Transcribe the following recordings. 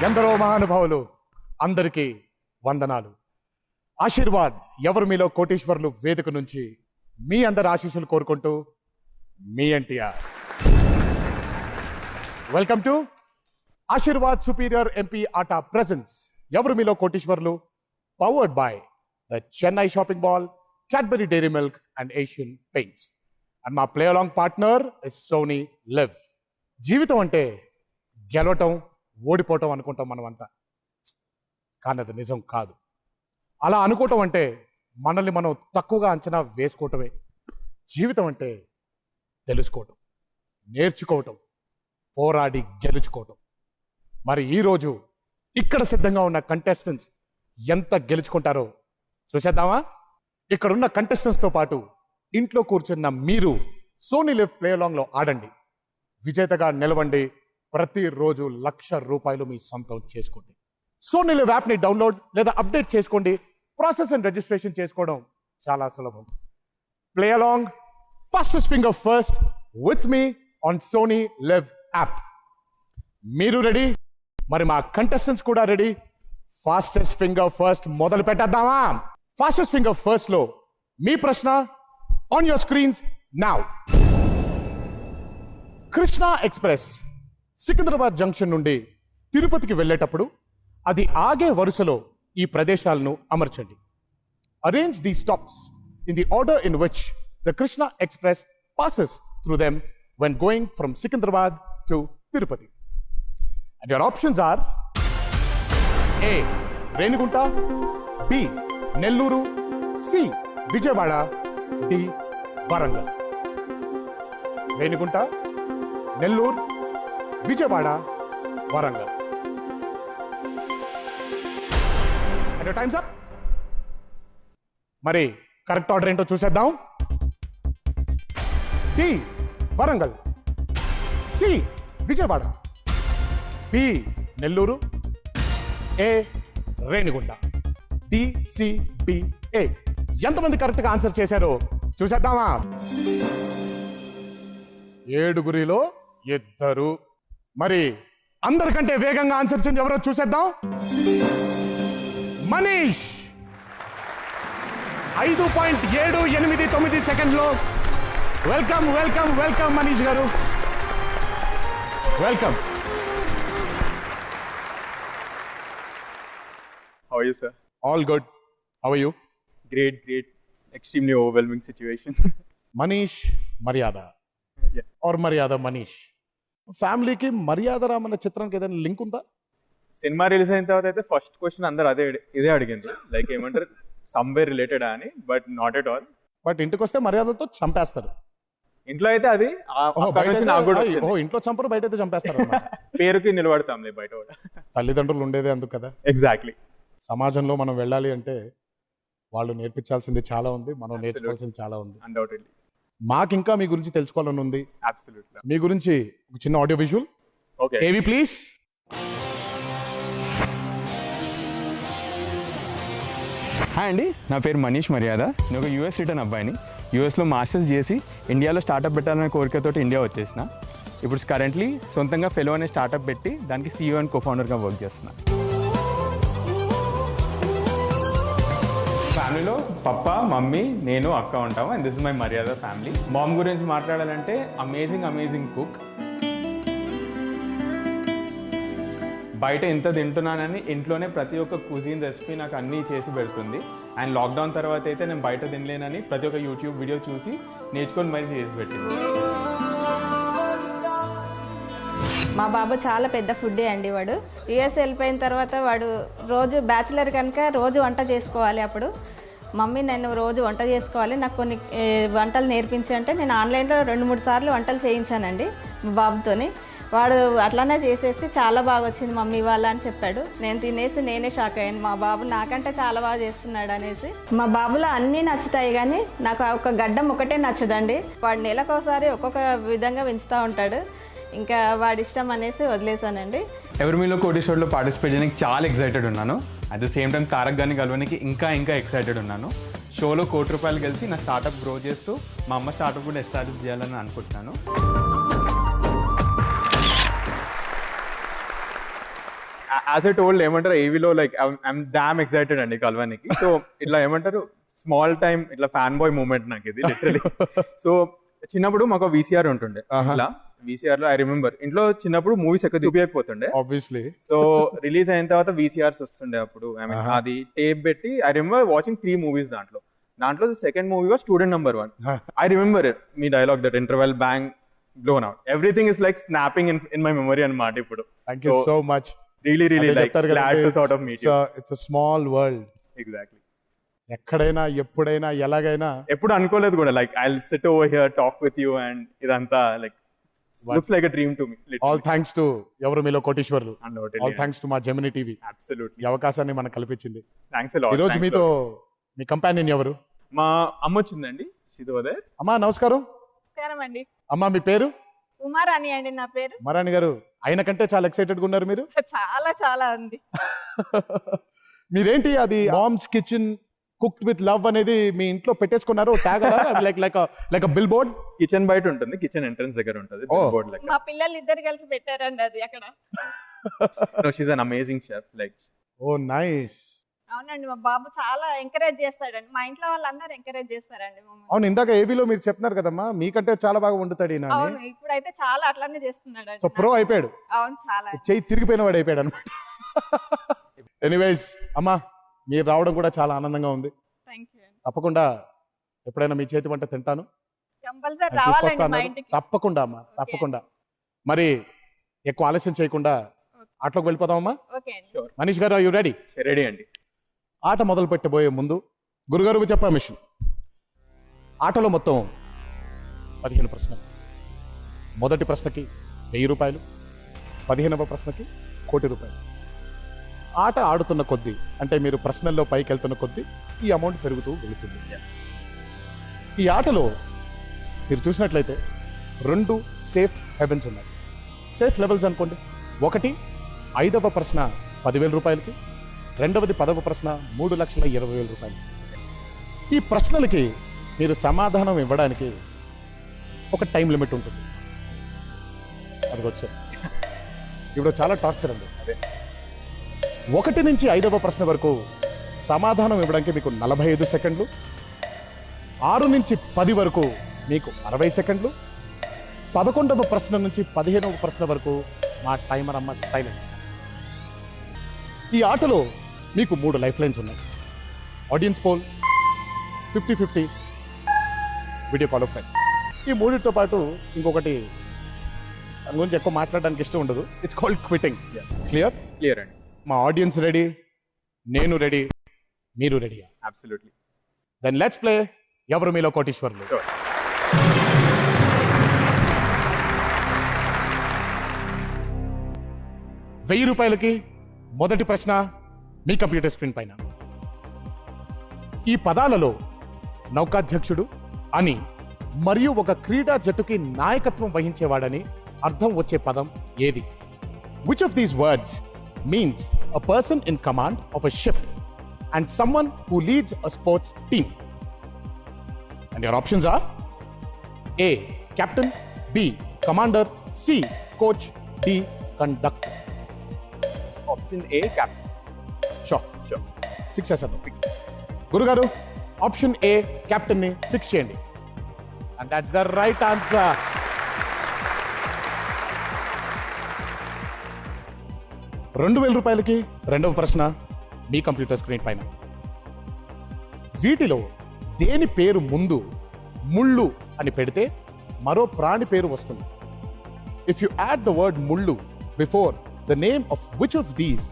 ఎందరో మహానుభావులు, అందరికీ వందనాలు. ఆశీర్వాద్ ఎవరు మీలో కోటీశ్వర్లు వేదిక నుంచి మీ అందరి ఆశీస్సులు కోరుకుంటూ మీ NTR. Welcome to Aashirvaad superior MP atta presents Evaru మీలో Koteeswarlu, powered by the Chennai shopping mall, Cadbury Dairy Milk and Asian Paints. And మా play along partner is Sony LIV. జీవితం అంటే గెలవటం, ఓడిపోవటం అనుకుంటాం మనమంతా, కానీ అది నిజం కాదు. అలా అనుకోవటం అంటే మనల్ని మనం తక్కువగా అంచనా వేసుకోవటమే. జీవితం అంటే తెలుసుకోవటం, నేర్చుకోవటం, పోరాడి గెలుచుకోవటం. మరి ఈరోజు ఇక్కడ సిద్ధంగా ఉన్న కంటెస్టెంట్స్ ఎంత గెలుచుకుంటారో చూసేద్దామా? ఇక్కడున్న కంటెస్టెంట్స్తో పాటు ఇంట్లో కూర్చున్న మీరు సోనీ లివ్ ప్లే అలాంగ్లో ఆడండి, విజేతగా నిలవండి, ప్రతిరోజు ₹1,00,000 మీ సొంతం చేసుకోండి. సోనీ లివ్ యాప్ని డౌన్లోడ్ లేదా అప్డేట్ చేసుకోండి. ప్రాసెస్ అండ్ రిజిస్ట్రేషన్ చేసుకోవడం చాలా సులభం. Play along fastest finger first with me on Sony Liv app. మీరు రెడీ? మరి మా కంటెస్టెంట్స్ కూడా రెడీ? ఫాస్టెస్ట్ ఫింగర్ ఫస్ట్ మొదలు పెట్టేద్దామా? ఫాస్టెస్ట్ ఫింగర్ ఫస్ట్ లో మీ ప్రశ్న on your screens now. Krishna express Secunderabad junction నుండి తిరుపతికి వెళ్ళేటప్పుడు అది ఆగే వరుసలో ఈ ప్రదేశాలను అమర్చండి. Arrange the stops in the order in which the Krishna express passes through them when going from Secunderabad to Tirupati. And your options are A. Renugunta, B. Nelluru, C. Vijayawada, D. Warangal. Renugunta, Nellore, Vijayawada, Warangal. And your time's up. మరి correct order ఏంటో చూసేద్దాం. D Warangal, C Vijayawada, B Nellore, A Renigunta. DCBA. ఎంతమంది correct గా answer చేశారో చూసేద్దామా? 7గురిలో 2. మరి అందరికంటే వేగంగా ఆన్సర్ చేసింది ఎవరో చూసేద్దాం. మనీష్ 5.789 సెకండ్లో. వెల్కమ్ వెల్కమ్ వెల్కమ్ మనీష్ గారు, welcome. How are you, sir? All good. How are you? Great. Extremely overwhelming situation. Manish మర్యాద ఆర్ మర్యాద మనీష్. ఫ్యామిలీకి మర్యాద రామన్న చిత్రానికి ఏదైనా లింక్ ఉందా? సినిమా రిలీజ్ అయిన తర్వాత అయితే ఫస్ట్ క్వశ్చన్ అందరు ఇదే అడిగింది, లైక్ ఏమంటారు సమ్వేర్ రిలేటెడ్ అని, but not at all. But ఇంటికి వస్తే మర్యాదతో చంపేస్తారు. ఇంట్లో అయితే అది నాకు కూడా వచ్చింది. ఇంట్లో చంపరు, బయట అయితే చంపేస్తారు. పేరుకి నిలబడతాంలే బయట కూడా. తల్లిదండ్రులు ఉండేదే అందుకు కదా. ఎగ్జాక్ట్లీ. సమాజంలో మనం వెళ్ళాలి అంటే వాళ్ళు నేర్పించాల్సింది చాలా ఉంది, మనం నేర్చుకోవాల్సింది చాలా ఉంది. అన్డౌటెడ్లీ. మాకు ఇంకా మీ గురించి తెలుసుకోవాలని ఉంది. అబ్సల్యూట్లీ. మీ గురించి ఒక చిన్న ఆడియో విజువల్. ఓకే ఏవి ప్లీజ్. హాయ్ అండి, నా పేరు మనీష్ మర్యాద. నేను ఒక యూఎస్ రిటర్న్ అబ్బాయిని. యూఎస్లో మాస్టర్స్ చేసి ఇండియాలో స్టార్టప్ పెట్టాలనే కోరికతో ఇండియా వచ్చేసిన. ఇప్పుడు కరెంట్లీ సొంతంగా ఫెలో అనే స్టార్టప్ పెట్టి దానికి CEO అండ్ కోఫౌండర్గా వర్క్ చేస్తున్నా. ఫ్యామిలీలో పప్ప, మమ్మీ, నేను, అక్క ఉంటాము. అండ్ దిస్ ఇస్ మై మర్యాద ఫ్యామిలీ. మామ్ గురించి మాట్లాడాలంటే అమేజింగ్ కుక్. బయట ఇంత తింటున్నానని ఇంట్లోనే ప్రతి ఒక్క కుజిన్ రెసిపీ నాకు అన్నీ చేసి పెడుతుంది. అండ్ లాక్డౌన్ తర్వాత అయితే నేను బయట తినలేనని ప్రతి ఒక్క యూట్యూబ్ వీడియో చూసి నేర్చుకొని మరీ చేసి పెట్టింది. మా బాబు చాలా పెద్ద ఫుడ్డీ అండి. వాడు యూఎస్ వెళ్ళిపోయిన తర్వాత వాడు రోజు బ్యాచిలర్ కనుక రోజు వంట చేసుకోవాలి. అప్పుడు మమ్మీ నేను రోజు వంట చేసుకోవాలి, నాకు కొన్ని వంటలు నేర్పించి అంటే నేను ఆన్లైన్లో 2-3 సార్లు వంటలు చేయించానండి మా బాబుతోని. వాడు అట్లానే చేసేసి చాలా బాగా వచ్చింది మమ్మీ వాళ్ళ అని చెప్పాడు. నేను తినేసి నేనే షాక్ అయ్యాను, మా బాబు నాకంటే చాలా బాగా చేస్తున్నాడు అనేసి. మా బాబులో అన్నీ నచ్చుతాయి కానీ నాకు ఒక గడ్డం ఒకటే నచ్చదండి. వాడు నెలకోసారి ఒక్కొక్క విధంగా పెంచుతూ ఉంటాడు. ఇంకా వాడి ఇష్టం అనేసి వదిలేసానండి. ఎవరు మీలో కోటీశ్వర్లో పార్టిసిపేట్ చేయడానికి చాలా ఎక్సైటెడ్ ఉన్నాను. At the same time Tarak గారిని కలవడానికి ఇంకా ఎక్సైటెడ్ ఉన్నాను. షోలో ₹1,00,00,000 గెలిచి నా స్టార్టప్ గ్రో చేస్తూ మా అమ్మ స్టార్టప్ కూడా ఎస్టాబ్లిష్ చేయాలని అనుకుంటున్నాను. యాజ్ ఐ టోల్డ్ ఏమంటారు ఏవీలో లైక్ ఐఎమ్ డామ్ ఎక్సైటెడ్ అండి కలవానికి. సో ఇట్లా ఏమంటారు స్మాల్ టైమ్ ఇట్లా ఫ్యాన్ బాయ్ మూమెంట్ నాకు ఇది లిటరలీ. సో చిన్నప్పుడు మాకు వీసీఆర్ ఉంటుండే, ఇట్లా వీసీఆర్ లో ఐ రిమెంబర్ ఇంట్లో చిన్నప్పుడు మూవీస్ ఎక్కువ చూపించకపోతుండే ఆబ్వియస్లీ. సో రిలీజ్ అయిన తర్వాత వీసీఆర్స్ వస్తుండే అప్పుడు. ఐ మీన్ అది టేప్ పెట్టి ఐ రిమెంబర్ వాచింగ్ 3 movies దాంట్లో second movie was student number 1. I remember it, me dialogue that interval bang blown out, everything is like snapping in my memory అన్నమాట ఇప్పుడు. Thank you so much. really like glad to sort of meet you. It's a small world. Exactly. ఎక్కడైనా ఎప్పుడైనా ఎలాగైనా ఎప్పుడు అనుకోలేదు కూడా like I'll sit over here talk with you and ఇదంతా like looks like a dream to me. All thanks to ఎవరు మీలో కోటీశ్వర్లు. Undoubtedly. ఆల్ థ్యాంక్స్ టు మా జెమినీ టీవీ Absolutely. ఈ అవకాశాన్ని మనకు కల్పించింది. Thanks a lot. ఈ రోజు Thanks మీతో a lot. మీ కంపానియన్ ఎవరు? మా అమ్మ వచ్చిందండి, she's over there. అమ్మా నమస్కారం. నమస్కారం అండి. అమ్మా మీ పేరు? ఉమారాణి అండి నా పేరు. మరాణి గారు, ఆయన కంటే చాలా ఎక్సైటెడ్ గా ఉన్నారు మీరు. చాలా ఉంది. మీరేంటి అది mom's kitchen cooked with love అనేది మీ ఇంట్లో పెట్టేసుకున్నారు tag like billboard? Kitchen బయట ఉంటుంది, కిచెన్ ఎంట్రన్స్ దగ్గర ఉంటుంది బోర్డ్ లెక్క. మా పిల్లలు ఇద్దరు కలిసి పెట్టారండి అది అక్కడ. No, she's an amazing chef like. Oh nice. అవునండి, మా బాబు చాలా ఎంకరేజ్ చేస్తాడండి. మా ఇంట్లో వాళ్ళందరూ ఎంకరేజ్ చేస్తారండి మమ్మల్ని. అవును, ఇందాక ఏవీలో మీరు చెప్తున్నారు కదమ్మా మీకంటే చాలా బాగా వండుతాడు ఈయన అని. అవును, ఇప్పుడైతే చాలా అట్లానే చేస్తున్నాడు. సో ప్రో అయిపోయాడు. అవును, చాలా. చెయ్యి తిరిగిపోయిన వాడు అయిపోయాడు అనమాట. ఎనీవేస్ అమ్మా, మీరు రావడం కూడా చాలా ఆనందంగా ఉంది. థాంక్యూ అండి. తప్పకుండా ఎప్పుడైనా మీ చేతి వంట తింటాను, కంపల్సరీ రావాలండి మా ఇంటికి. తప్పకుండా అమ్మా, తప్పకుండా. మరి ఎక్కువ ఆలస్యం చేయకుండా ఆటలోకి వెళ్ళిపోదామమ్మా. ఓకే అండి. మనీష్ గారు, యు రెడీ? రెడీ అండి. ఆట మొదలు పెట్టబోయే ముందు గురుగారు చెప్పా మిషన్. ఆటలో మొత్తం 15 ప్రశ్నలు. మొదటి ప్రశ్నకి 1000 రూపాయలు, 15వ ప్రశ్నకి 1 కోటి రూపాయలు. ఆట ఆడుతున్న కొద్దీ, అంటే మీరు ప్రశ్నల్లో పైకి వెళ్తున్న కొద్దీ ఈ అమౌంట్ పెరుగుతూ వెళుతుంది. ఈ ఆటలో మీరు చూసినట్లయితే 2 సేఫ్ హెవెన్స్ ఉన్నాయి. సేఫ్ లెవెల్స్ అనుకోండి. ఒకటి 5వ ప్రశ్న 10,000 రూపాయలకి, రెండవది 10వ ప్రశ్న 3,20,000 రూపాయలు. ఈ ప్రశ్నలకి మీరు సమాధానం ఇవ్వడానికి ఒక టైం లిమిట్ ఉంటుంది. అది వచ్చే ఇప్పుడు చాలా టార్చర్ అండి. 1 నుంచి 5వ ప్రశ్న వరకు సమాధానం ఇవ్వడానికి మీకు 45 సెకండ్లు, 6 నుంచి 10 వరకు మీకు 60 సెకండ్లు, 11వ ప్రశ్న నుంచి 15వ ప్రశ్న వరకు మా టైమర్ అమ్మ సైలెంట్. ఈ ఆటలో మీకు 3 లైఫ్ లైన్స్ ఉన్నాయి. Audience poll, 50-50, video call of friend. ఈ మూడితో పాటు ఇంకొకటి దాని గురించి ఎక్కువ మాట్లాడడానికి ఇష్టం ఉండదు. It's called quitting. క్లియర్ అండి. మా ఆడియన్స్ రెడీ, నేను రెడీ, మీరు ready? Absolutely. Then let's play ఎవరు మీలో కోటీశ్వర్లు. Sure. 1000 రూపాయలకి మొదటి ప్రశ్న మీ కంప్యూటర్ స్క్రీన్ పైన. ఈ పదాలలో నౌకాధ్యక్షుడు అని మరియు ఒక క్రీడా జట్టుకి నాయకత్వం వహించేవాడని అర్థం వచ్చే పదం ఏది? Which of these words means a person in command of a ship and someone who leads a sports team? And your options are A. Captain, B. Commander, C. Coach, D. Conductor. Option A, captain. Sure. Fix చేసేద్దాం. గురుగారు, option A captain ని fix చేయండి. And that's the right answer. ₹2,000 రెండవ ప్రశ్న మీ computer screen పైన. వీటిలో దేని పేరు ముందు ముళ్ళు అని పెడితే మరో ప్రాణి పేరు వస్తుంది? If you add the word ముళ్ళు before the name of which of these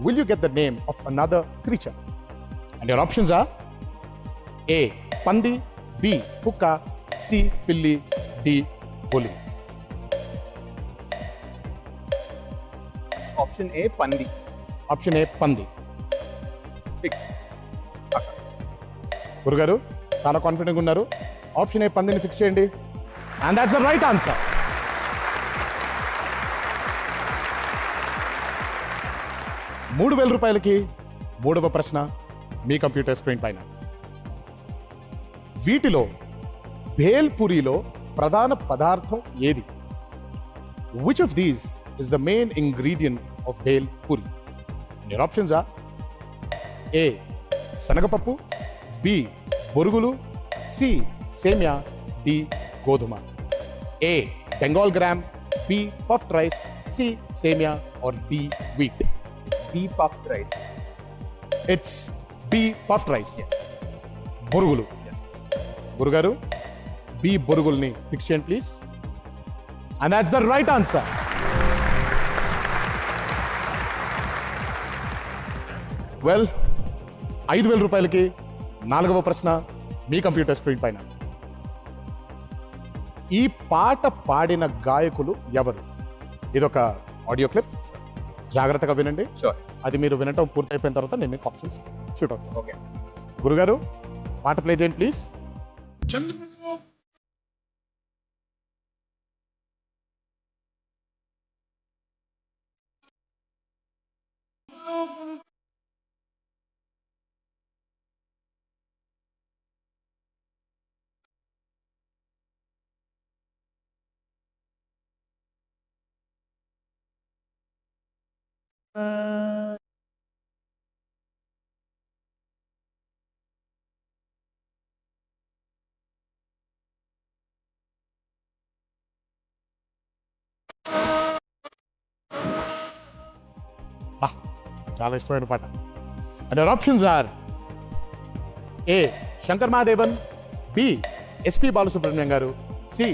will you get the name of another creature? And your options are A. Pandi, B. Kuka, C. Pilli, D. Bully. Option A, Pandi. Option A, Pandi. Fix. గురుగారు చాలా confident ఉన్నారు. Option A పందిని fix చేయండి. And that's the right answer. ₹3,000 మూడవ ప్రశ్న మీ computer screen పైన. వీటిలో భేల్పూరిలో ప్రధాన పదార్థం ఏది? Which of these is the main ingredient of bhel puri? And your options are A. శనగపప్పు, B. బొరుగులు, C. సేమియా, D. గోధుమ. A. Bengal gram, B. puffed rice, C. సేమియా or D. wheat. It's B puffed rice. It's B. puffed rice. Yes. బొరుగులు. Yes. గురుగారు B. బొరుగుల్ని fix చేయండి please. And that's the right answer. Well 5,000 రూపాయలకి 4వ ప్రశ్న మీ computer screen పైన. ఈ పాట పాడిన గాయకులు ఎవరు? ఇదొక ఆడియో క్లిప్, జాగ్రత్తగా వినండి. Sure. అది మీరు వినటం పూర్తయిపోయిన తర్వాత నేను మీకు ఆప్షన్స్ షూట్ అవుతాను. Okay. గురుగారు పాట ప్లే చేయండి ప్లీజ్. చాలా ఇష్టమైన పాట. And your options are A. Shankar Mahadevan, B. SP Balasubrahmanyam garu, C.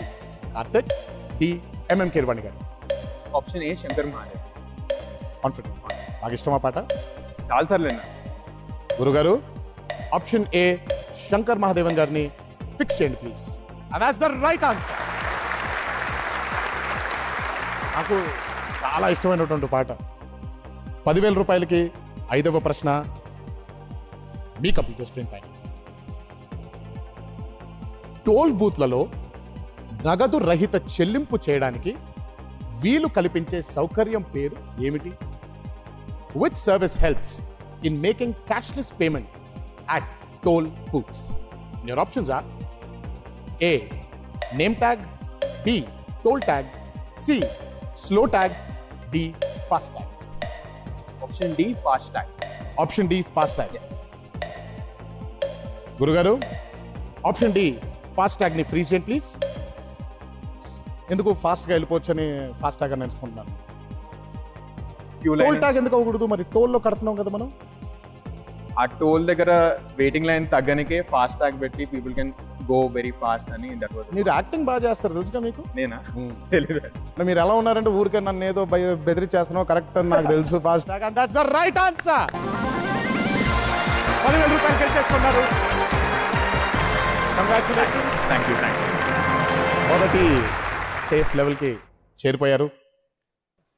Karthik, D. MM Keeravani garu. Option A, Shankar Mahadev. Confident, నాకు ఇష్టమా పాట. చాలా సార్లు విన్నా. గురుగారు ఆప్షన్ ఏ శంకర్ మహాదేవన్ గారిని ఫిక్స్ చేయండి please. And that's the right answer. నాకు చాలా ఇష్టమైనటువంటి పాట. 10,000 రూపాయలకి 5వ ప్రశ్న మీ కంప్యూటర్ స్క్రీన్ పైన. టోల్ బూత్లలో నగదు రహిత చెల్లింపు చేయడానికి వీలు కల్పించే సౌకర్యం పేరు ఏమిటి? Which service helps in making cashless payment at toll booths? Your options are A. Name tag, B. Toll tag, C. Slow tag, D. Fast tag. Option D, fast tag. Option D, fast tag. గురుగారు option D fast tag ని freeze చేయండి please. ఎందుకు ఫాస్ట్గా వెళ్ళిపోవచ్చు అని fast tag అని నేర్చుకుంటున్నాను. Queue toll line. Tag ఎందుకు అవ్వకూడదు? మరి టోల్లో కడుతున్నాం కదా మనం. ఆ టోల్ దగ్గర వెయిటింగ్ లైన్ తగ్గనికే ఫాస్ట్ ట్యాగ్ పెట్టి people can go very fast అని దట్ వాజ్. మీరు యాక్టింగ్ బాగా చేస్తారు తెలుసుగా మీకు. నేనా? తెలియదు. అంటే మీరు ఎలా ఉన్నారంటే ఊరికే నన్ను ఏదో బెదిరించేస్తున్నావు కరెక్ట్ అని నాకు తెలుసు. Fast tag and that's the right answer. 10,000 రూపాయలు గెలిచేసుకున్నారు. కంగ్రాచులేషన్స్. Thank you. మొదటి సేఫ్ లెవెల్కి చేరిపోయారు.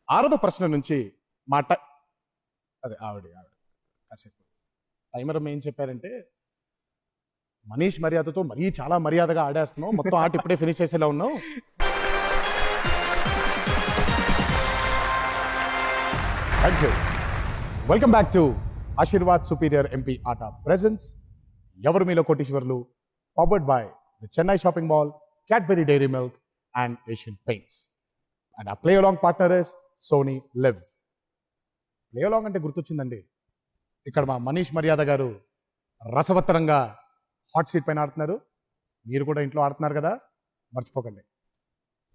6వ ప్రశ్న నుంచి మాట అదే ఆవిడ కాసేపు టైమర్ ఏం చెప్పారంటే, మనీష్ మర్యాదతో మరీ చాలా మర్యాదగా ఆడేస్తున్నావు, మొత్తం ఆట ఇప్పుడే ఫినిష్ చేసేలా ఉన్నావు. Thank you. Welcome back to Aashirvaad superior MP atta presents Evaru మీలో Koteeswarlu, powered by the Chennai shopping mall, Cadbury dairy Milk and Asian Paints. And ఆ play along partner is Sony LIV. Play along అంటే గుర్తొచ్చిందండి, ఇక్కడ మా మనీష్ మర్యాద గారు రసవత్తరంగా హాట్ సీట్ పైన ఆడుతున్నారు. మీరు కూడా ఇంట్లో ఆడుతున్నారు కదా, మర్చిపోకండి.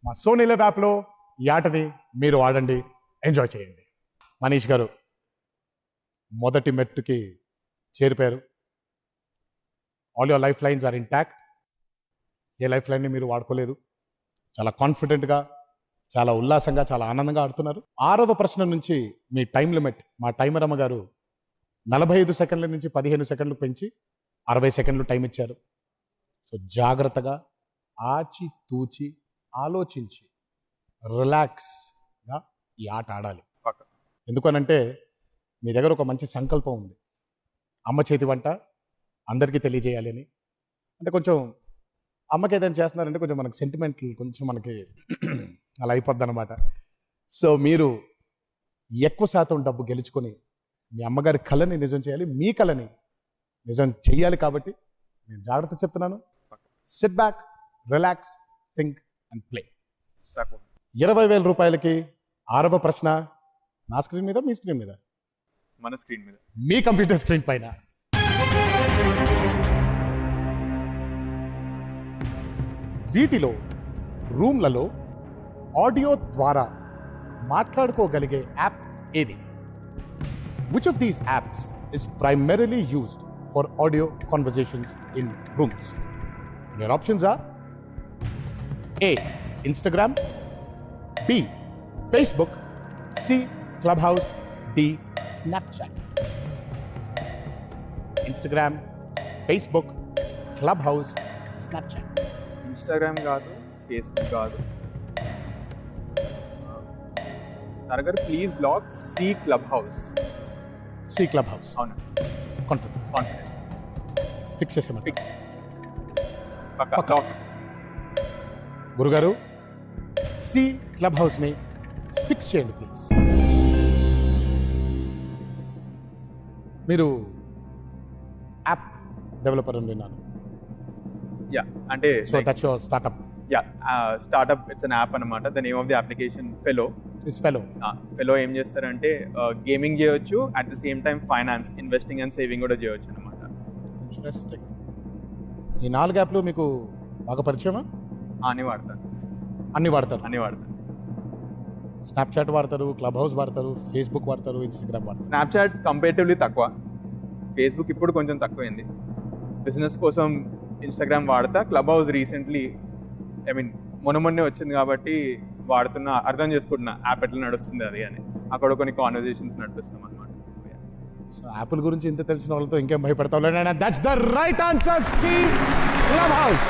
మా సోనీ లివ్ యాప్లో ఈ ఆటని మీరు ఆడండి, ఎంజాయ్ చేయండి. మనీష్ గారు మొదటి మెట్టుకి చేరిపోయారు. All your lifelines are intact. ఏ లైఫ్ లైన్ని మీరు వాడుకోలేదు. చాలా కాన్ఫిడెంట్గా, చాలా ఉల్లాసంగా, చాలా ఆనందంగా ఆడుతున్నారు. 6వ ప్రశ్న నుంచి మీ టైం లిమిట్ మా టైమర్ అమ్మ గారు 45 సెకండ్ల నుంచి 15 సెకండ్లు పెంచి 60 సెకండ్లు టైం ఇచ్చారు. సో జాగ్రత్తగా, ఆచి తూచి, ఆలోచించి, రిలాక్స్గా ఈ ఆట ఆడాలి. ఎందుకనంటే మీ దగ్గర ఒక మంచి సంకల్పం ఉంది, అమ్మ చేతి వంట అందరికీ తెలియజేయాలి అని. అంటే కొంచెం అమ్మకి ఏదైనా చేస్తున్నారంటే కొంచెం మనకి సెంటిమెంటల్, కొంచెం మనకి అలా అయిపోద్ది అనమాట. సో మీరు ఎక్కువ శాతం డబ్బు గెలుచుకొని మీ అమ్మగారి కళని నిజం చేయాలి, మీ కళని నిజం చెయ్యాలి. కాబట్టి నేను జాగ్రత్త చెప్తున్నాను. SIT back, relax, think and play. 20,000 రూపాయలకి 6వ ప్రశ్న నా స్క్రీన్ మీద, మీ స్క్రీన్ మీద. మన స్క్రీన్ మీద. మీ కంప్యూటర్ స్క్రీన్ పైన. వీటిలో రూమ్లలో ఆడియో ద్వారా మాట్లాడుకోగలిగే యాప్ ఏది? Which of these apps is primarily used for audio conversations in rooms? Your options are A. Instagram, B. Facebook, C. Clubhouse, D. Snapchat. Instagram, Facebook, Clubhouse, Snapchat. Instagram కాదు, Facebook కాదు. తరగతి please lock C Clubhouse. C. Clubhouse. అవునా? Confident. Fix చేసేమా? Fix. పక్కా. గురుగారు, C క్లబ్ హౌస్ని fix చేయండి ప్లీజ్. మీరు యాప్ డెవలపర్ అని విన్నాను. యా, అంటే so that's your startup. Yeah, startup it's an app అనమాట. The name of the application Fellow. Is Fellow. Fellow ఏం చేస్తారంటే గేమింగ్ చేయొచ్చు, at the same time finance, investing and saving కూడా చేయొచ్చు అనమాట. ఇంట్రెస్టింగ్. ఈ 4 యాప్లు మీకు బాగా పరిచయమా? అని వాడతారు. అన్ని వాడతారు. స్నాప్చాట్ వాడతారు, క్లబ్ హౌస్ వాడతారు, ఫేస్బుక్ వాడతారు, ఇన్స్టాగ్రామ్ వాడతారు. స్నాప్చాట్ కంపేటివ్లీ తక్కువ, ఫేస్బుక్ ఇప్పుడు కొంచెం తక్కువైంది. బిజినెస్ కోసం ఇన్స్టాగ్రామ్ వాడతా. క్లబ్ హౌస్ రీసెంట్లీ మొన్నే వచ్చింది కాబట్టి వాడుతున్నా, అర్థం చేసుకుంటున్నా యాప్ ఎట్లా నడుస్తుంది అది అని. అక్కడ కొన్ని కాన్వర్జేషన్స్ నడిపిస్తాం అనమాట. సో యాపిల్ గురించి ఇంత తెలిసిన వాళ్ళతో ఇంకేం భయపడతాం. That's the right answer. C Clubhouse.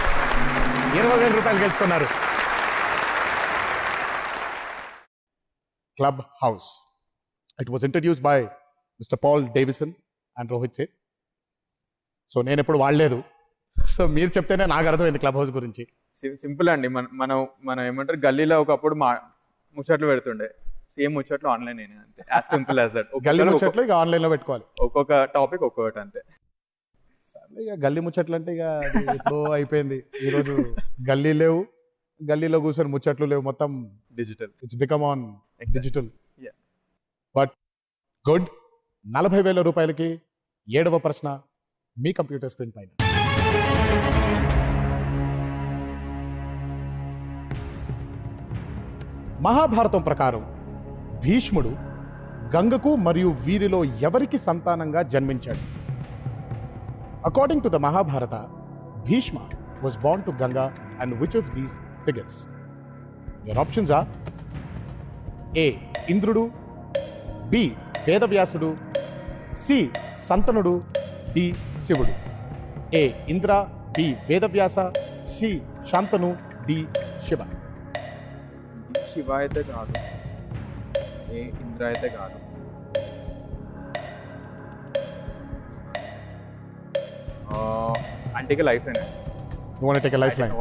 20,000 రూపాయలు గెలుచుకున్నారు. Clubhouse. It was introduced by mister Paul Davison and Rohit Seth. So నేను ఎప్పుడు వాడలేదు. సో మీరు చెప్తేనే నాకు అర్థమైంది క్లబ్ హౌస్ గురించి. సింపుల్ అండి. మనం ఏమంటారు, గల్లీలో ఒకప్పుడు ముచ్చట్లు పెడుతుండే, సేమ్ ముచ్చట్లు ఆన్లైన్ అయినా అంతే. As simple as that. గల్లీ ముచ్చట్లు ఇక ఆన్లైన్లో పెట్టుకోవాలి. ఒక్కొక్క టాపిక్ ఒక్కొక్కటి అంతే. ఇక గల్లీ ముచ్చట్లు అంటే ఇక ఎప్పుడో అయిపోయింది. ఈరోజు గల్లీ లేవు, గల్లీలో కూర్చొని ముచ్చట్లు లేవు, మొత్తం digital. It's become on digital. But good. 40,000 రూపాయలకి 7వ ప్రశ్న మీ కంప్యూటర్ స్క్రీన్ పైన. మహాభారతం ప్రకారం భీష్ముడు గంగకు మరియు వీరిలో ఎవరికి సంతానంగా జన్మించాడు? According to the Mahabharata, Bhishma was born to Ganga and which of these figures? Your options are A. ఇంద్రుడు, B. వేదవ్యాసుడు, C. సంతనుడు, D. శివుడు. A. Indra, B. Vedavyasa, C. Shantanu, D. Shiva. Shiva అయితే కాదు, ఏ ఇంద్ర అయితే కాదు. అంటే life line. You want to take a lifeline?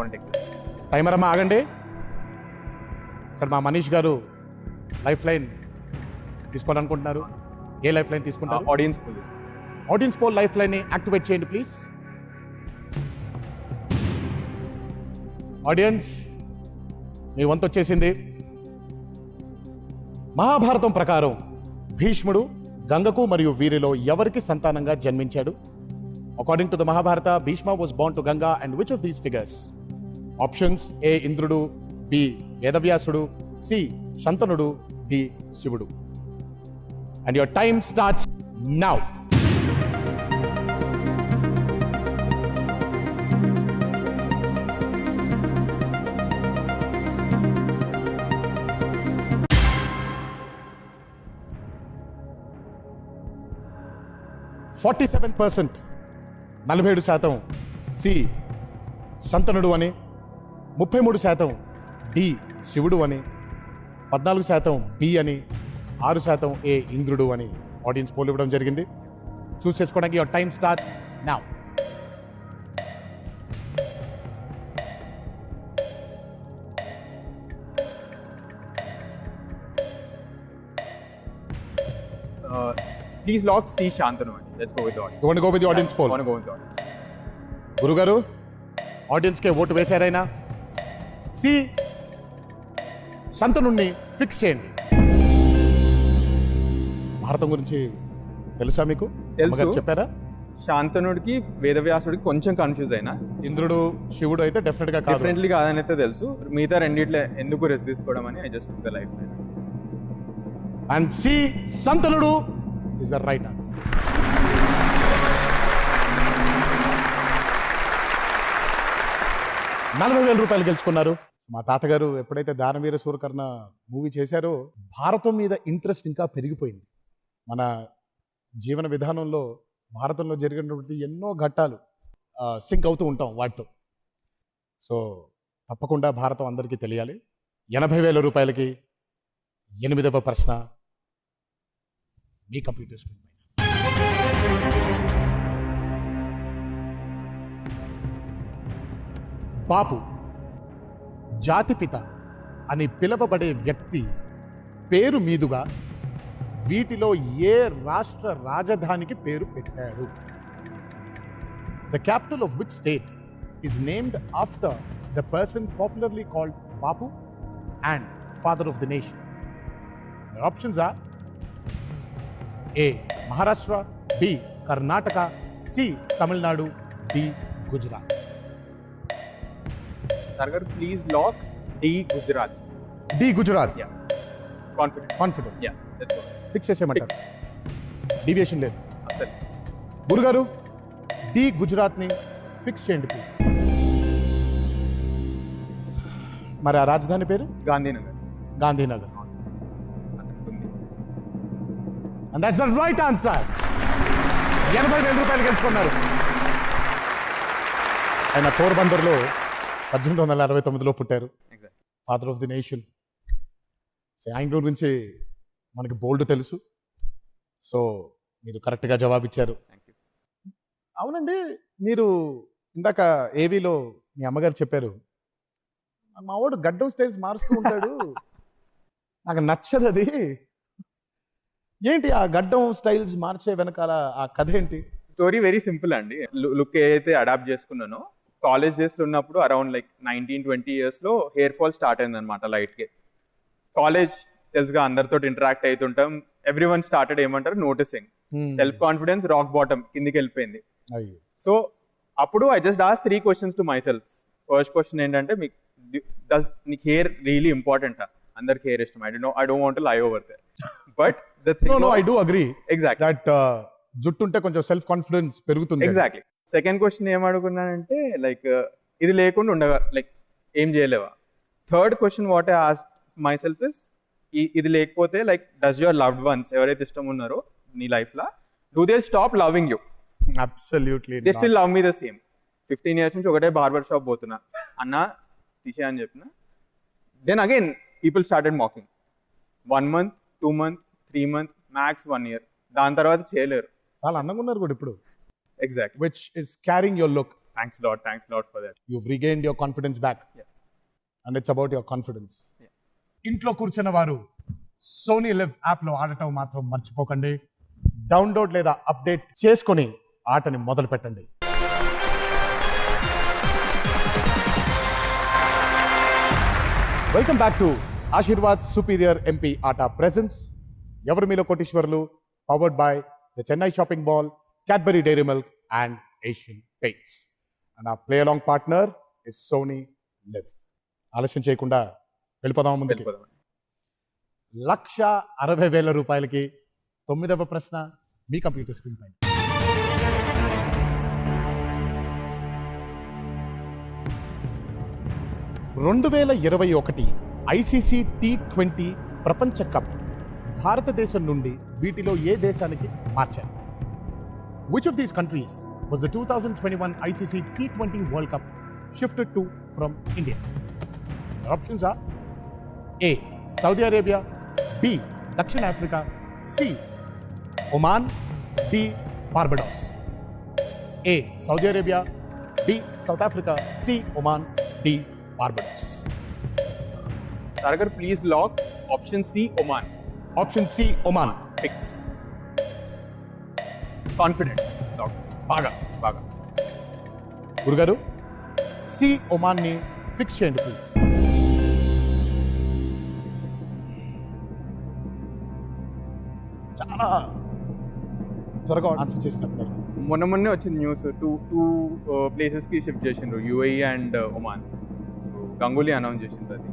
Timer అమ్మా ఆగండి. ఇక్కడ మా మనీష్ గారు లైఫ్ లైన్ తీసుకోవాలనుకుంటున్నారు. ఏ లైఫ్ లైన్ తీసుకుంటారు? Audience audience poll life line ని యాక్టివేట్ చేయండి ప్లీజ్. ఆడియన్స్, మీ వంతు వచ్చేసింది. మహాభారతం ప్రకారం భీష్ముడు గంగకు మరియు వీరిలో ఎవరికి సంతానంగా జన్మించాడు? According to the Mahabharata, Bhishma was born to Ganga and which of these figures? Options: A. Indrudu, B. Vedavyasudu, C. Shantanudu, D. Shivudu. And your time starts now. %47 47% C సంతనుడు అని, 33% డి శివుడు అని, 14% బి అని, 6% ఏ ఇంద్రుడు అని audience poll ఇవ్వడం జరిగింది. చూస్ చేసుకోవడానికి your time starts now. Please lock C. Shantanu. Let's go with the audience. You want to go with the audience poll? I want to go with the audience. గురుగారు, ఆడియన్స్కే vote వేశారైనా C శంతనుణ్ణి fix చేయండి. భారతం గురించి తెలుసా మీకు? తెలుసు. అమ్మగారు చెప్పారా? శాంతనుడికి వేదవ్యాసుడికి కొంచెం confuse అయినా, ఇంద్రుడు శివుడు అయితే డెఫినెట్ గా కాదు. డిఫరెంట్లీ కాదని అయితే తెలుసు. మిగతా రెండిట్లే ఎందుకు రెస్ట్ తీసుకోవడం అని I just the life. And C సంతనుడు ఇస్ ద రైట్ ఆన్సర్. ₹40,000 గెలుచుకున్నారు. మా తాతగారు ఎప్పుడైతే దానవీర సూరకర్ణ మూవీ చేశారో భారతం మీద ఇంట్రెస్ట్ ఇంకా పెరిగిపోయింది. మన జీవన విధానంలో భారతంలో జరిగినటువంటి ఎన్నో ఘట్టాలు సింక్ అవుతూ ఉంటాం వాటితో. సో తప్పకుండా భారతం అందరికీ తెలియాలి. ₹80,000 8వ ప్రశ్న మీ కంప్యూటర్ స్క్రీన్ పైన. బాపు జాతిపిత అని పిలువబడే వ్యక్తి పేరు మీదుగా వీటిలో ఏ రాష్ట్ర రాజధానికి పేరు పెట్టారు? The capital of which state is named after the person popularly called Bapu and father of the nation. Options are A Maharashtra, B Karnataka, C Tamil Nadu, D Gujarat. Targar, please lock D Gujarat. D Gujarat. Yeah. Confident. Confident. Yeah, let's go. Fix చేసేయమంటారు. Fix. Deviation లేదు. అసలు గురుగారు D గుజరాత్ని fix చేయండి please. మరి ఆ రాజధాని పేరు? గాంధీనగర్. గాంధీనగర్. ఉంది. And that's the right answer. ₹80,000 గెలుచుకున్నారు. ఆయన పోర్బందర్లో 1869లో పుట్టారు. Exactly. Father of the nation. ఆయన గురించి మనకి బోల్డ్ తెలుసు. సో మీరు కరెక్ట్గా జవాబిచ్చారు. Thank you. అవునండి, మీరు ఇందాక ఏవీలో మీ అమ్మగారు చెప్పారు, మా వాడు గడ్డం స్టైల్స్ మారుస్తూ ఉంటాడు, నాకు నచ్చదు అది. ఏంటి ఆ గడ్డం స్టైల్స్ మార్చే వెనకాల ఆ కథ ఏంటి? స్టోరీ వెరీ సింపుల్ అండి. లుక్ ఏదైతే అడాప్ట్ చేసుకున్నానో కాలేజ్ డేస్లో ఉన్నప్పుడు అరౌండ్ లైక్ 19-20 ఇయర్స్లో హెయిర్ ఫాల్ స్టార్ట్ అయింది అనమాట లైట్కి. కాలేజ్ తెలుసుగా అందరితో ఇంటరాక్ట్ అవుతుంటాం. ఎవ్రీ వన్ స్టార్టెడ్ ఏమంటారు noticing. Self confidence rock bottom కిందికి వెళ్ళిపోయింది. అయ్యో. సో అప్పుడు I just ask 3 questions to myself. First question ఏంటంటే, నీకు హెయిర్ రియలీ ఇంపార్టెంట్? అందరికి హెయిర్ ఇష్టం. I don't want to lie over there. But the thing no, I do agree exactly that జుట్టు ఉంటే కొంచెం సెల్ఫ్ కాన్ఫిడెన్స్ పెరుగుతుంది. Exactly. Second question ఏం అడుగున్నానంటే, లైక్ ఇది లేకుండా ఉండగా లైక్ ఏం చేయలేవా? Third question what I ask myself is, ఇది లేకపోతే like does your loved ones ఎవరైతే ఇష్టం ఉన్నారో నీ లైఫ్ లా, do they stop loving you? Absolutely. They still love me the same. 15 years నుంచి ఒకటే బార్బర్ షాప్ పోతున్నా, అన్న తీసే అని చెప్పిన. Then again people started mocking. 1 month, 2 months, 3 months, max 1 year. దాని తర్వాత చేయలేరు. చాలా అందంగా ఉన్నారు కూడా ఇప్పుడు. Exactly. Which is carrying your look. Thanks lot for that. You've regained your confidence back. Yeah. And it's about your confidence. Yeah. ఇంట్లో కూర్చున్న వారు సోనీ లివ్ యాప్లో ఆడటం మాత్రం మర్చిపోకండి. డౌన్లోడ్ లేదా అప్డేట్ చేసుకొని ఆటని మొదలు పెట్టండి. Welcome back to Aashirvaad superior MP atta presents Evaru మీలో Koteeswarlu, powered by the Chennai shopping mall, Cadbury Dairy Milk and Asian Paints. And ఆ play along partner is Sony LIV. ఆలస్యం చేయకుండా వెళ్ళిపోదాం ముందుకి. ₹1,60,000 9వ ప్రశ్న మీ కంప్యూటర్ స్క్రీన్ పైన. (2021) ICC T20 ప్రపంచ కప్ భారతదేశం నుండి వీటిలో ఏ దేశానికి మార్చారు? Which of these countries was the 2021 ICC T20 World Cup shifted to from India? The options are A. Saudi Arabia, B. Dakshin Africa, C. Oman, D. Barbados. A. Saudi Arabia, B. South Africa, C. Oman, D. Barbados. Targar, please lock option C, Oman. Option C, Oman. Fix. Confident. Lock. బాగా బాగా. గురుగారు C ఒమాన్ని fix చేయండి please. చాలా త్వరగా answer చేసినప్పుడు మొన్నే వచ్చింది news, two ప్లేసెస్కి షిఫ్ట్ చేసిండ్రు, UAE and Oman. So Ganguly announce చేసిండ్రు అది.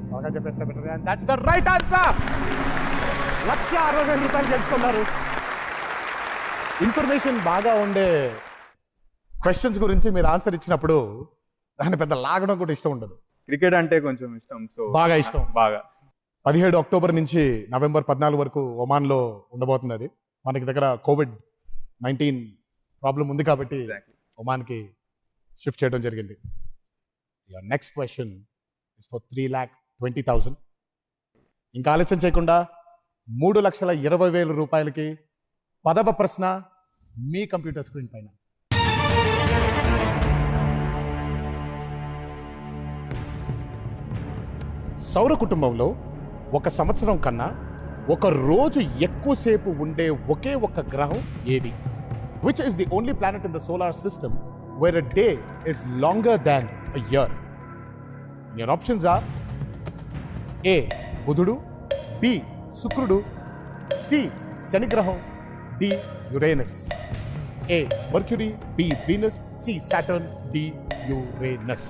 త్వరగా చెప్పేస్తే better. And that's the right answer. 1,60,000 రూపాయలు గెలుచుకున్నారు. ఇన్ఫర్మేషన్ బాగా ఉండే క్వశ్చన్స్ గురించి మీరు ఆన్సర్ ఇచ్చినప్పుడు దాన్ని పెద్ద లాగడం కూడా ఇష్టం ఉండదు. క్రికెట్ అంటే కొంచెం ఇష్టం, సో బాగా ఇష్టం. బాగా 17 అక్టోబర్ నుంచి నవంబర్ 14 వరకు ఒమాన్లో ఉండబోతుంది. అది మనకి దగ్గర COVID-19 ప్రాబ్లం ఉంది కాబట్టి ఒమాన్కి షిఫ్ట్ చేయడం జరిగింది. Your next question is for 3,20,000. ఇంకా ఆలస్యం చేయకుండా 3,20,000 రూపాయలకి 10వ ప్రశ్న మీ కంప్యూటర్ స్క్రీన్ పైన. సౌర కుటుంబంలో ఒక సంవత్సరం కన్నా ఒక రోజు ఎక్కువసేపు ఉండే ఒకే ఒక్క గ్రహం ఏది? Which is the only planet in the solar system where a day is longer than a year? Your options are A బుధుడు, బి శుక్రుడు, సి శని గ్రహం, D Uranus. A Mercury, B Venus, C Saturn, D Uranus.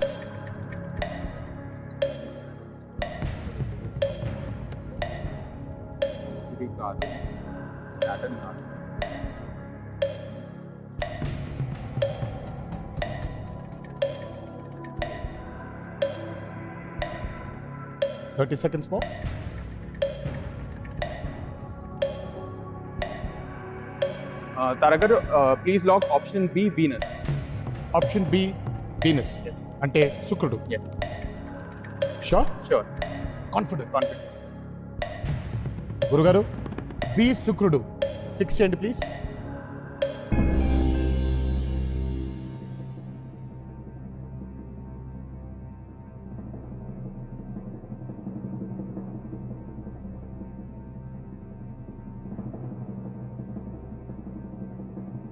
ఇది కాదు, Saturn కాదు. Thirty seconds more. తరగతి please lock option B Venus. Option B Venus. Yes. అంటే శుక్రుడు. Yes, sure? Sure, confident. Confident. గురుగారు, బి శుక్రుడు ఫిక్స్ చేయండి ప్లీజ్.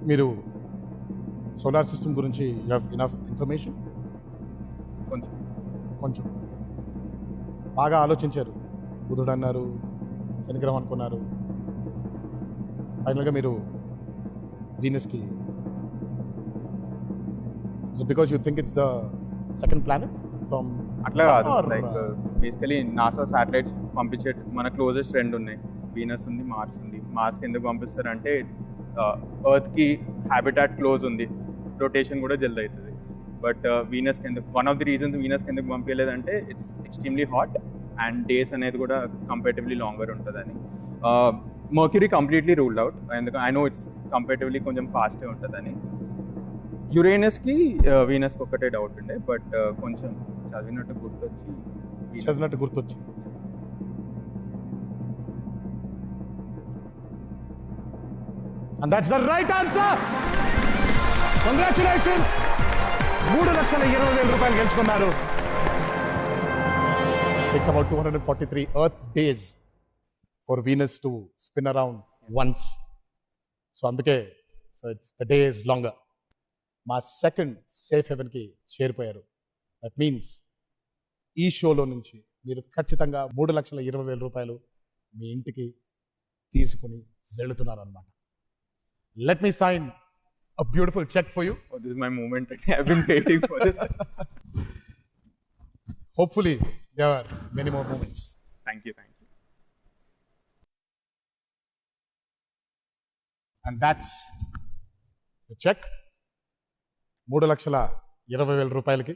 మీరు సోలార్ సిస్టమ్ గురించి యూ హ్యావ్ ఇనఫ్ ఇన్ఫర్మేషన్? కొంచెం కొంచెం బాగా ఆలోచించారు. బుధుడు అన్నారు, శనిగ్రహం అనుకున్నారు. ఫైనల్గా మీరు వీనస్కి. Is because you think it's the second planet from అట్లా కాదు, లైక్ బేసికలీ నాసా శాటిలైట్స్ పంపించే మన క్లోజెస్ట్ రెండు ఉన్నాయి, వీనస్ ఉంది, మార్స్ ఉంది. మార్స్కి ఎందుకు పంపిస్తారంటే ఎర్త్కి హ్యాబిటాట్ క్లోజ్ ఉంది, రొటేషన్ కూడా జల్ది అవుతుంది. బట్ వీనస్కి ఎందుకు, వన్ ఆఫ్ ది రీజన్స్ వీనస్కి ఎందుకు పంపించలేదంటే it's extremely hot and days అనేది కూడా కంపేటివ్లీ లాంగర్ ఉంటుందని. మర్క్యూరీ కంప్లీట్లీ రూల్డ్ అవుట్, ఎందుకంటే ఐ నో ఇట్స్ కంపేటివ్లీ కొంచెం ఫాస్టే ఉంటుందని. యురేనస్కి వీనస్కి ఒక్కటే డౌట్ ఉండే, బట్ కొంచెం చదివినట్టు గుర్తొచ్చి And that's the right answer. Congratulations. 3,20,000 రూపాయలు గెలుచుకున్నారు. It's about 243 Earth days for Venus to spin around once. So అందుకే it's the day is longer. మా సెకండ్ సేఫ్ హెవెన్కి చేరిపోయారు. దట్ మీన్స్ ఈ షోలో నుంచి మీరు ఖచ్చితంగా 3,20,000 రూపాయలు మీ ఇంటికి తీసుకుని వెళుతున్నారు అన్నమాట. Let me sign a beautiful check for you. Oh, this is my moment. I've been waiting for this. Hopefully, there are many more moments. Thank you. And that's the check. 3,20,000 రూపాయలకి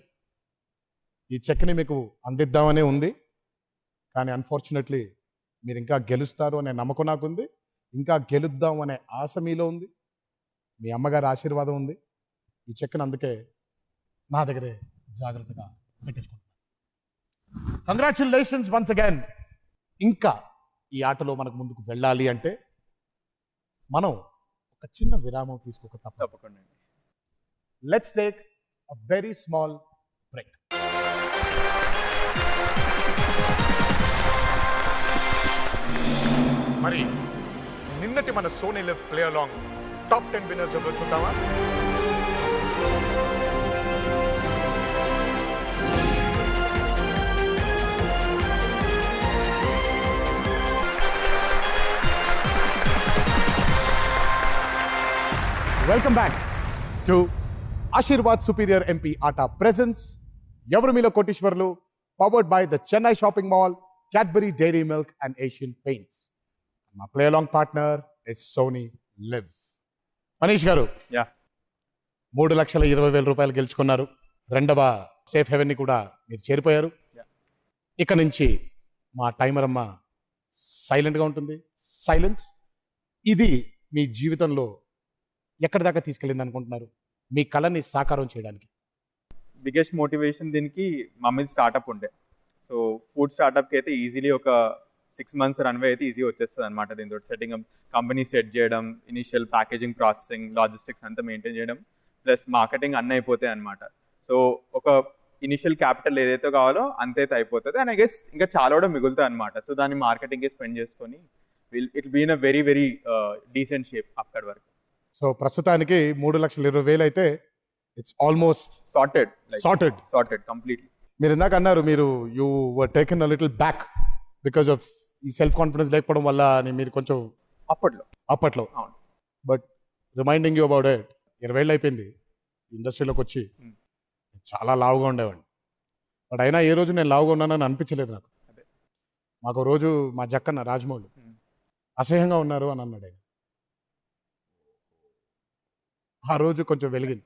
ఈ చెక్ని మీకు అందిద్దామనే ఉంది. కానీ అన్ఫార్చునేట్లీ మీరు ఇంకా గెలుస్తారు అనే నమ్మకం నాకుంది, ఇంకా గెలుద్దాం అనే ఆశ మీలో ఉంది, మీ అమ్మగారి ఆశీర్వాదం ఉంది. ఈ చెక్ని అందుకే నా దగ్గరే జాగ్రత్తగా పెట్టించుకుంటున్నాను. Congratulations once again. ఇంకా ఈ ఆటలో మనకు ముందుకు వెళ్ళాలి అంటే మనం ఒక చిన్న విరామం తీసుకోక తప్పకుండా. Let's take a very small break. మరి నిన్నటి మన Sony LIV play along top 10 winners ఎవరో చూద్దామా? Welcome back to Aashirvaad superior MP atta presents Evaru మీలో Koteeswarlu, powered by the Chennai shopping mall, Cadbury Dairy Milk and Asian Paints. మా play along partner is Sony LIV. Manish garu, yeah 3,20,000 రూపాయలు గెలుచుకున్నారు. రెండవ సేఫ్ హెవెన్ ని కూడా మీరు చేరిపోయారు. ఇక నుంచి మా టైమర్ అమ్మ సైలెంట్ గా ఉంటుంది. సైలెన్స్ ఇది మీ జీవితంలో ఎక్కడి దాకా తీసుకెళ్ళింది అనుకుంటున్నారు, మీ కళని సాకారం చేయడానికి? బిగ్గెస్ట్ మోటివేషన్ దీనికి మమ్మీ స్టార్ట్అప్ ఉండే. సో ఫుడ్ స్టార్ట్అప్కి అయితే ఈజీలీ ఒక 6 months రన్వే అయితే ఈజీ వచ్చేస్తుంది అనమాట. దీంతో సెట్టింగ్ అప్, కంపెనీ సెట్ చేయడం, ఇనిషియల్ ప్యాకేజింగ్, ప్రాసెసింగ్, లాజిస్టిక్స్ అంతా మెయింటైన్ చేయడం, ప్లస్ మార్కెటింగ్ అన్నీ అయిపోతాయి అనమాట. సో ఒక ఇనిషియల్ క్యాపిటల్ ఏదైతే కావాలో అంతైతే అయిపోతుంది. అండ్ ఐ గెస్ ఇంకా చాలా కూడా మిగులుతాయి అనమాట. సో దాన్ని మార్కెటింగ్కి స్పెండ్ చేసుకొని it be in a very very decent shape అక్కడి వరకు. సో ప్రస్తుతానికి 3,20,000 అయితే ఇట్స్ ఆల్మోస్ట్ సార్టెడ్ కంప్లీట్లీ. మీరు ఇందాక అన్నారు you were taken a little back because of ఈ సెల్ఫ్ కాన్ఫిడెన్స్ లేకపోవడం వల్ల అని మీరు కొంచెం అప్పట్లో. అవును. But reminding you about it, 20 ఏళ్ళు అయిపోయింది ఇండస్ట్రీలోకి వచ్చి. చాలా లావుగా ఉండేవాడిని, బట్ అయినా ఏ రోజు నేను లావుగా ఉన్నానని అనిపించలేదు నాకు. మాకు రోజు మా జక్కన్న రాజమౌళి అసహ్యంగా ఉన్నారు అని అన్నాడు ఆయన. ఆ రోజు కొంచెం వెలిగింది.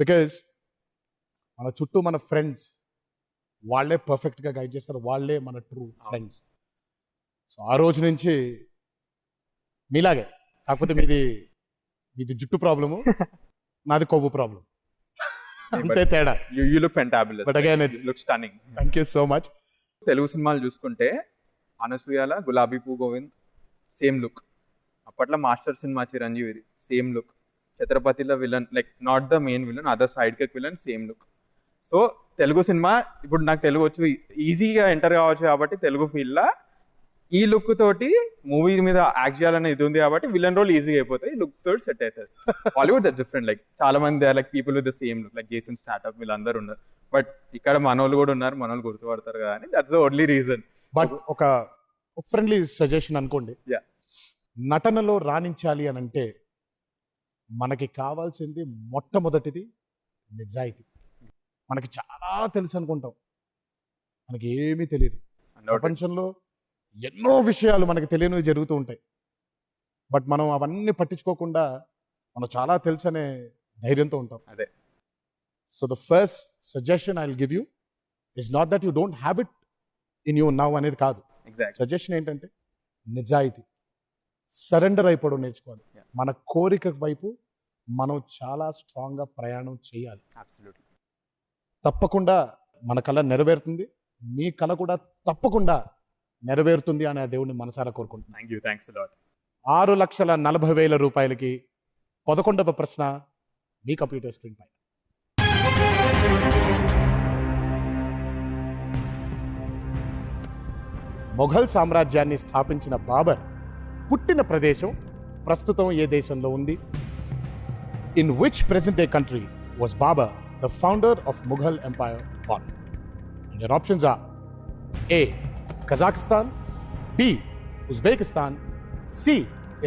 బికాజ్ మన చుట్టూ మన ఫ్రెండ్స్ వాళ్ళే పర్ఫెక్ట్గా గైడ్ చేస్తారు, వాళ్ళే మన ట్రూ ఫ్రెండ్స్. సో ఆ రోజు నుంచి మీలాగే, కాకపోతే మీది జుట్టు ప్రాబ్లము, నాది కొవ్వు ప్రాబ్లం, అంతే తేడా. You look fantabulous. But again, you look stunning. Thank you so much. Telugu సినిమాలు చూసుకుంటే అనసూయాల గులాబీ పూ గోవింద్ సేమ్ లుక్. అప్పట్లో మాస్టర్ సినిమా చిరంజీవిది సేమ్ లుక్. ఛత్రపతిలో villain, like not the main villain, other sidekick villain, same look. So Telugu సినిమా ఇప్పుడు నాకు తెలుగు వచ్చు, ఈజీగా ఎంటర్ కావచ్చు కాబట్టి తెలుగు ఫీల్డ్లో ఈ లుక్ తోటి మూవీ మీద యాక్ట్ చేయాలనే ఇది ఉంది కాబట్టి విలన్ రోల్ ఈజీగా అయిపోతాయి, లుక్ తోటి సెట్ అవుతుంది. హాలీవుడ్ దట్ డిఫరెంట్, లైక్ చాలా మంది like people with the same look, like Jason startup వీళ్ళందరూ ఉన్నారు. బట్ ఇక్కడ మనోళ్ళు కూడా ఉన్నారు, మనోళ్ళు గుర్తుపడతారు కదా అని, that's the only reason. But ఒక ఫ్రెండ్లీ సజెషన్ అనుకోండి, నటనలో రాణించాలి అని అంటే మనకి కావాల్సింది మొట్టమొదటిది నిజాయితీ. మనకి చాలా తెలుసు అనుకుంటాం, మనకి ఏమీ తెలియదు. ప్రపంచంలో ఎన్నో విషయాలు మనకి తెలియనివి జరుగుతూ ఉంటాయి, బట్ మనం అవన్నీ పట్టించుకోకుండా మనం చాలా తెలుసు అనే ధైర్యంతో ఉంటాం. అదే. So the first suggestion I will give you is not that you don't have it in you now అనేది కాదు. సజెషన్ ఏంటంటే నిజాయితీ, సరెండర్ అయిపోవడం నేర్చుకోవాలి. మన కోరిక వైపు మనం చాలా స్ట్రాంగ్గా ప్రయాణం చేయాలి. తప్పకుండా మన కళ నెరవేరుతుంది, మీ కళ కూడా తప్పకుండా నెరవేరుతుంది అని ఆ దేవుడిని మనసారా కోరుకుంటున్నాను. Thanks a lot. 6,40,000 రూపాయలకి 11వ ప్రశ్న మీ కంప్యూటర్ స్క్రీన్ పైన. మొఘల్ సామ్రాజ్యాన్ని స్థాపించిన బాబర్ పుట్టిన ప్రదేశం ప్రస్తుతం ఏ దేశంలో ఉంది? In which present day country was Babar the founder of Mughal empire born? And your options are A. Kazakhstan, B. Uzbekistan, C.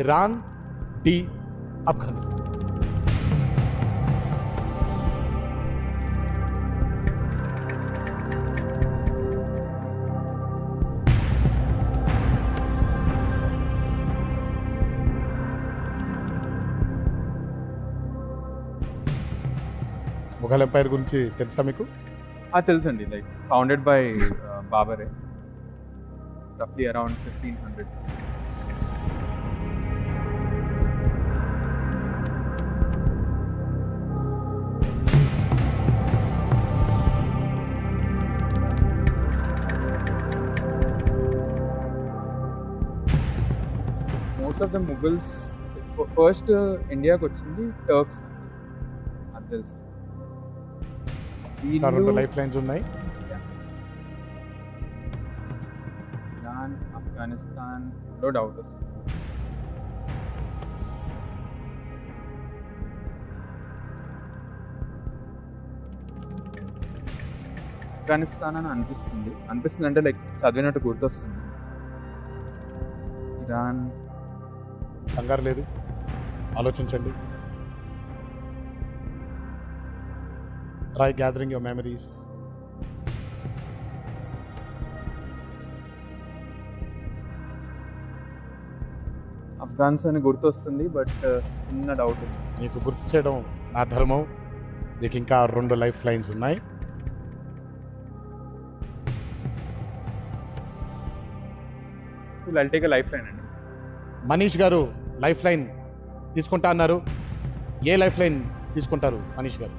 Iran, D. Afghanistan. Mughal empire గురించి తెలుసా మీకు? తెలుసండి, లైక్ ఫౌండెడ్ బై బాబరే, రఫ్లీ around 1500s. Most of the Mughals first ఇండియాకి వచ్చింది Turks, అది తెలుసు. లైఫ్ లైన్స్ ఉన్నాయి. ఇరాన్, ఆఫ్ఘనిస్తాన్ లో డౌట్ వస్తుంది. ఆఫ్ఘనిస్తాన్ అని అనిపిస్తుంది అంటే లైక్ చదివినట్టు గుర్తొస్తుంది. ఇరాన్, కంగారు లేదు, ఆలోచించండి. Try gathering your memories. Afghanistan గుర్తొస్తుంది బట్ చిన్న డౌట్. నీకు గుర్తు చేయడం నా ధర్మం. నీకు ఇంకా 2 లైఫ్ లైన్స్ ఉన్నాయి. I'll take a lifeline అండి. మనీష్ గారు లైఫ్ లైన్ తీసుకుంటా అన్నారు. ఏ లైఫ్ లైన్ తీసుకుంటారు Manish garu?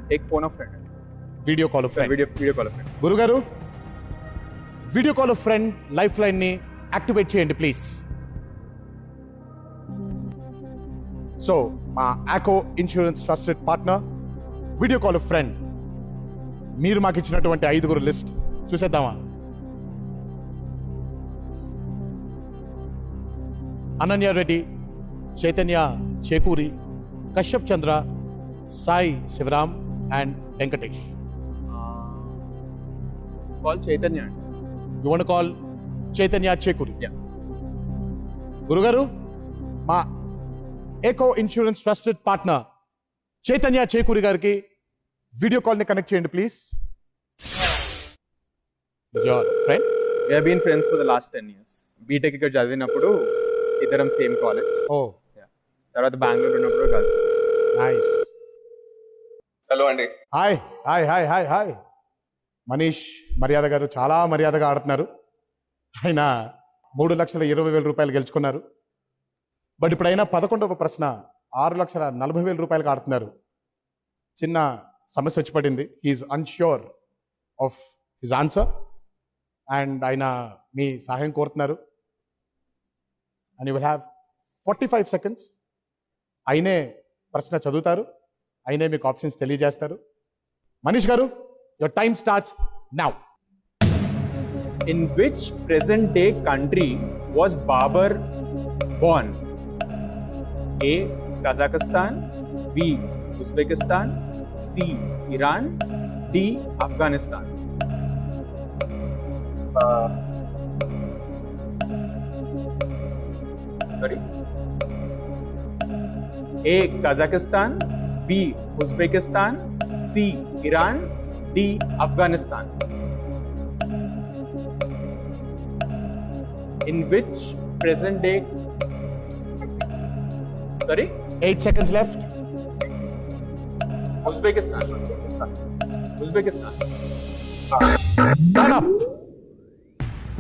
Take phone of friend. Video call friend. Video call friend. గురుగారు video call friend lifeline ని యాక్టివేట్ చేయండి ప్లీజ్. సో మా Acko insurance trusted partner video call friend, మీరు మాకు ఇచ్చినటువంటి 5 లిస్ట్ చూసేద్దామా? అనన్య రెడ్డి, చైతన్య చేకూరి, కశ్యప్ చంద్ర, సాయి శివరామ్ అండ్ వెంకటేష్. కాల్ చైతన్య అండి. You want call Chaitanya Chekuri? Yeah. గురుగారు మా Acko insurance trusted partner Chaitanya Chekuri గారికి వీడియో కాల్ ని కనెక్ట్ చేయండి please. Your friend. We have been friends for the last 10 years. BTech ఇక్కడ చదివినప్పుడు ఇద్దరం సేమ్ కాలేజ్. ఓ తర్వాత బెంగళూరు ఉన్నప్పుడు కలిసి. నైస్. హలో అండి. Hi hi hi hi hi. Manish మర్యాద గారు చాలా మర్యాదగా ఆడుతున్నారు. ఆయన 3,20,000 రూపాయలు గెలుచుకున్నారు. బట్ ఇప్పుడైనా 11వ ప్రశ్న 6,40,000 రూపాయలకు ఆడుతున్నారు. చిన్న సమస్య వచ్చి పడింది. He's unsure of his answer and ఆయన మీ సహాయం కోరుతున్నారు. And you will have 45 seconds. ఆయనే ప్రశ్న చదువుతారు, ఆయనే మీకు ఆప్షన్స్ తెలియజేస్తారు. మనీష్ గారు, your time starts now. In which present day country was Babur born? A. Kazakhstan, B. Uzbekistan, C. Iran, D. Afghanistan. Sorry. A. Kazakhstan, B. Uzbekistan, C. Iran, D. Afghanistan. In which present day? Sorry? 8 seconds left. Uzbekistan. Uzbekistan. Time up.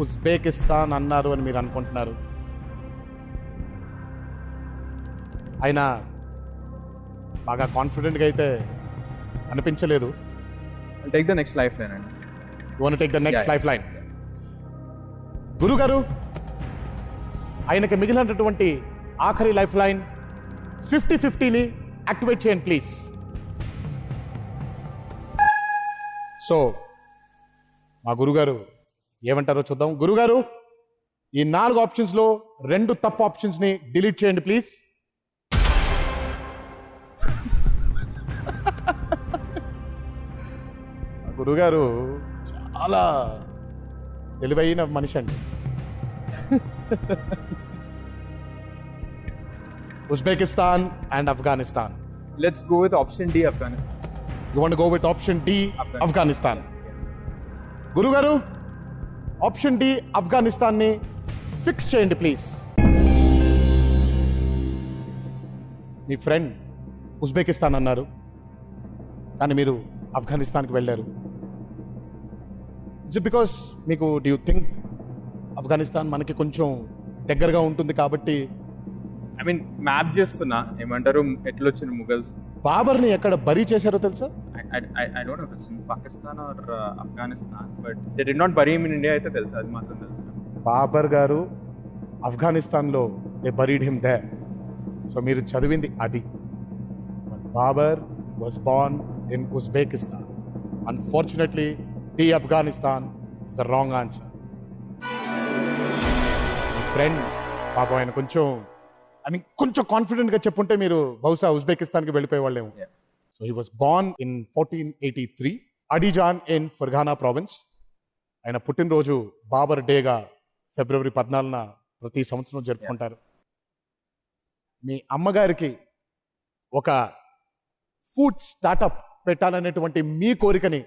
Uzbekistan అన్నారు అని మీరు అనుకుంటున్నారు. ఆయన బాగా కాన్ఫిడెంట్గా అయితే అనిపించలేదు. I'll take the next lifeline. You want take the next Yeah. Life line. గురుగారు, ఆయనకి మిగిలినటువంటి ఆఖరి లైఫ్ లైన్ 50-50ని యాక్టివేట్ చేయండి ప్లీజ్. సో మా గురుగారు ఏమంటారో చూద్దాం. గురుగారు, ఈ 4 ఆప్షన్స్లో 2 తప్పు ఆప్షన్స్ని డిలీట్ చేయండి ప్లీజ్. గురుగారు చాలా తెలివైన మనిషి అండి. Uzbekistan and Afghanistan. Let's go with option D, Afghanistan. You want go with option D, Afghanistan. గురుగారు, ఆప్షన్ డి ఆఫ్ఘనిస్తాన్ని ఫిక్స్ చేయండి ప్లీజ్. మీ ఫ్రెండ్ ఉజ్బెకిస్తాన్ అన్నారు, కానీ మీరు ఆఫ్ఘనిస్తాన్కి వెళ్ళారు. ఇట్స్ బికాస్ మీకు డూ యూ థింక్ ఆఫ్ఘనిస్తాన్ మనకి కొంచెం దగ్గరగా ఉంటుంది కాబట్టి? I mean, మ్యాప్ చేస్తున్నా ఏమంటారు ఎట్లొచ్చిన ముగల్స్. బాబర్ని ఎక్కడ బరీ చేశారో తెలుసా? I don't know if it's in Pakistan or Afghanistan, but they did not bury him in India అయితే తెలుసు, అది మాత్రం తెలుసు. బాబర్ గారు ఆఫ్ఘనిస్తాన్లో they buried him they. So మీరు చదివింది అది. But Babur was born in Uzbekistan. Unfortunately the Afghanistan is the wrong answer. Friend పాపం ఆయన కొంచెం కాన్ఫిడెంట్గా చెప్పుంటే మీరు బహుశా ఉజ్బెకిస్తాన్కి వెళ్ళిపోయేవాళ్ళేమో. Yeah. So he was born in 1483 Andijan in Fergana province. ఆయన పుట్టినరోజు బాబర్ డేగా February 14న ప్రతి సంవత్సరం జరుపుకుంటారు. మీ అమ్మగారికి ఒక ఫుడ్ స్టార్టప్ పెట్టాలనేటువంటి మీ కోరికని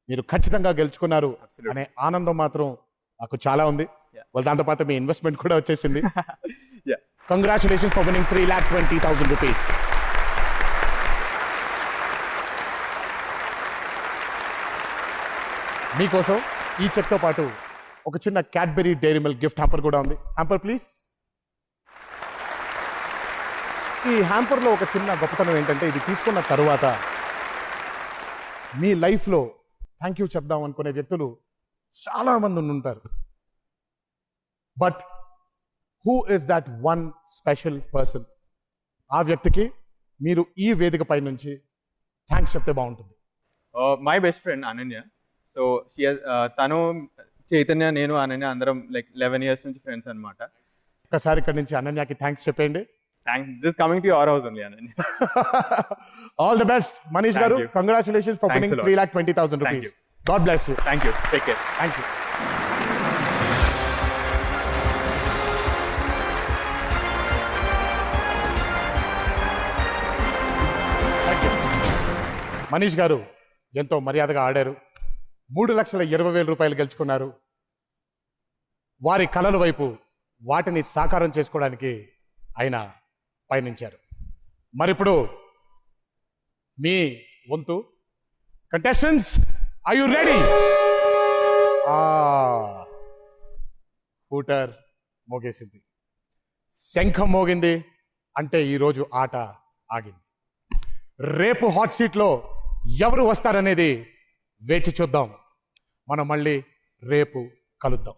మీరు ఖచ్చితంగా గెలుచుకున్నారు అనే ఆనందం మాత్రం నాకు చాలా ఉంది. వాళ్ళ దాంతోపాటు మీ ఇన్వెస్ట్మెంట్ కూడా వచ్చేసింది. Yeah. Congratulation for winning 3,20,000 rupees. మీకోసం ఈ చెక్తో పాటు ఒక చిన్న Cadbury dairy milk gift hamper కూడా ఉంది. Hamper please. ఈ హ్యాంపర్లో ఒక చిన్న గొప్పతనం ఏంటంటే ఇది తీసుకున్న తరువాత మీ లైఫ్లో థ్యాంక్ యూ చెప్దాం అనుకునే వ్యక్తులు చాలా మంది ఉంటారు. But who is that one special person? ఆ వ్యక్తికి మీరు ఈ వేదిక పై నుంచి థ్యాంక్స్ చెప్తే బాగుంటుంది. My best friend Ananya. So తను చైతన్య, నేను అనన్య అందరం లైక్ 11 years నుంచి ఫ్రెండ్స్ అనమాట. ఒక్కసారి ఇక్కడ నుంచి అనన్యకి థ్యాంక్స్ చెప్పండి. Thanks. This coming to your house only Ananya. All the best Manish గారు. Thank you. Congratulations for Thanks winnowing a lot. 3,20,000 Thank rupees. you. God bless you. Thank you. Take care. Thank you. Manish గారు ఎంతో మర్యాదగా ఆడారు. 3,20,000 రూపాయలు గెలుచుకున్నారు. వారి కలల వైపు వాటిని సాకారం చేసుకోవడానికి ఆయన పయనించారు. మరిప్పుడు మీ వంతు. Contestants, are you ready? Hooter మోగేసింది, శంఖం మోగింది అంటే ఈరోజు ఆట ఆగింది. రేపు హాట్ సీట్లో ఎవరు వస్తారనేది వేచి చూద్దాం. మనం మళ్ళీ రేపు కలుద్దాం.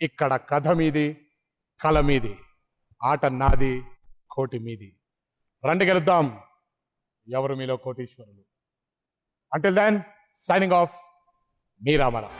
ఇక్కడ కథ మీది, కళ మీది, ఆట నాది, కోటి మీది. రండి గెలుద్దాం. ఎవరు మీలో కోటీశ్వరులు. అంటిల్ దెన్, సైనింగ్ ఆఫ్, మీ రామారావు.